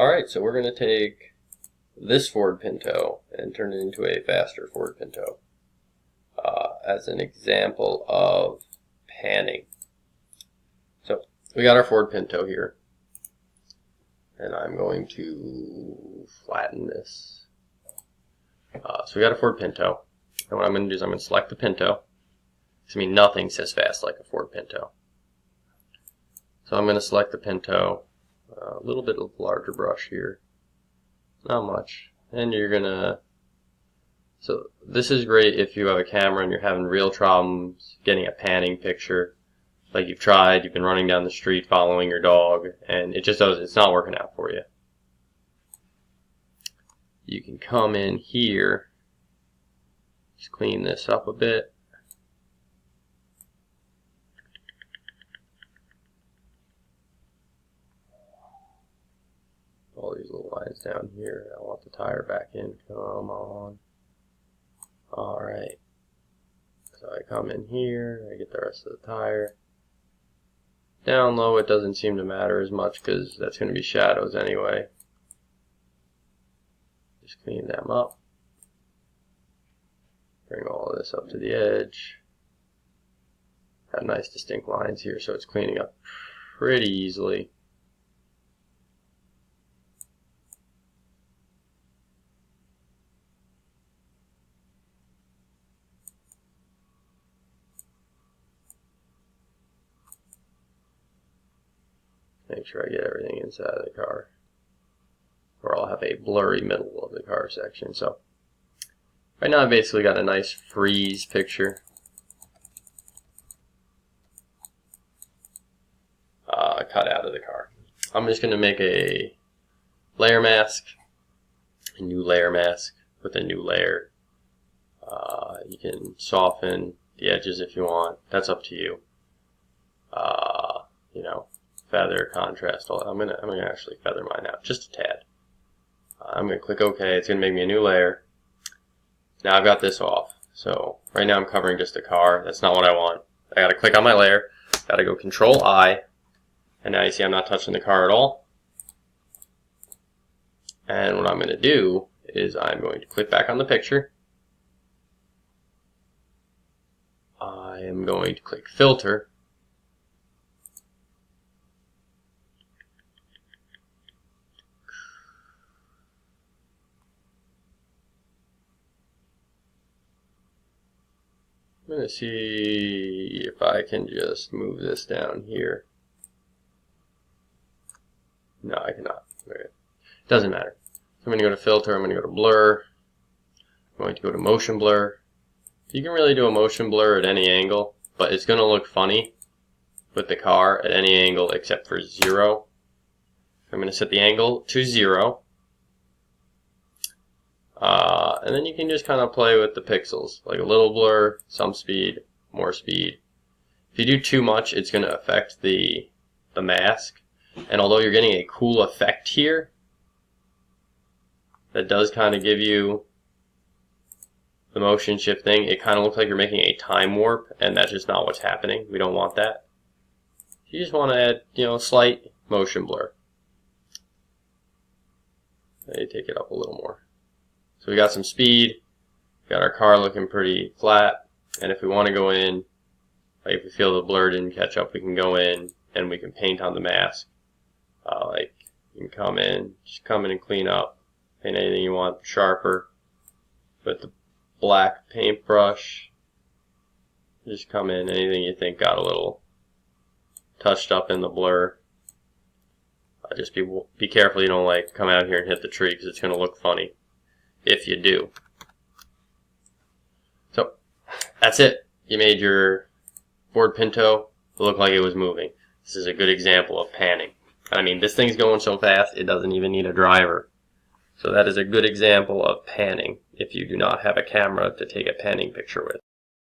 Alright, so we're going to take this Ford Pinto and turn it into a faster Ford Pinto as an example of panning. So we got our Ford Pinto here, and I'm going to flatten this. So we got a Ford Pinto, and what I'm going to do is I'm going to select the Pinto. I mean, nothing says fast like a Ford Pinto. So I'm going to select the Pinto, a little bit of larger brush here, not much, and you're going to, so this is great if you have a camera and you're having real problems getting a panning picture, like you've been running down the street following your dog, and it's not working out for you. You can come in here, just clean this up a bit. All these little lines down here. I want the tire back in. Come on. Alright. So I come in here, I get the rest of the tire. Down low it doesn't seem to matter as much because that's going to be shadows anyway. Just clean them up. Bring all of this up to the edge. Got nice distinct lines here, so it's cleaning up pretty easily. Make sure I get everything inside of the car, or I'll have a blurry middle of the car section. So right now I've basically got a nice freeze picture cut out of the car. I'm just going to make a layer mask, a new layer mask with a new layer. You can soften the edges if you want. That's up to you. You know, feather, contrast, all that. I'm gonna actually feather mine out just a tad. I'm gonna click OK. It's gonna make me a new layer. Now I've got this off. So right now I'm covering just the car. That's not what I want. I gotta click on my layer. Gotta go Control I, and now you see I'm not touching the car at all. And what I'm gonna do is I'm going to click back on the picture. I am going to click Filter. I'm going to see if I can just move this down here. No, I cannot. Okay. Doesn't matter. So I'm going to go to Filter, I'm going to go to Blur, I'm going to go to Motion Blur. You can really do a motion blur at any angle, but it's going to look funny with the car at any angle except for 0. I'm going to set the angle to 0. And then you can just kind of play with the pixels, like a little blur, some speed, more speed. If you do too much, it's going to affect the mask. And although you're getting a cool effect here, that does kind of give you the motion shift thing. It kind of looks like you're making a time warp, and that's just not what's happening. We don't want that. You just want to add, you know, slight motion blur. Maybe take it up a little more. So we got some speed, got our car looking pretty flat, and if we want to go in, like if we feel the blur didn't catch up, we can go in and we can paint on the mask. Like you can come in, just come in and clean up, paint anything you want sharper with the black paintbrush. Just come in, anything you think got a little touched up in the blur. Just be careful you don't like come out here and hit the tree, because it's going to look funny if you do. So that's it. You made your Ford Pinto look like it was moving. This is a good example of panning. I mean, this thing's going so fast it doesn't even need a driver. So that is a good example of panning if you do not have a camera to take a panning picture with.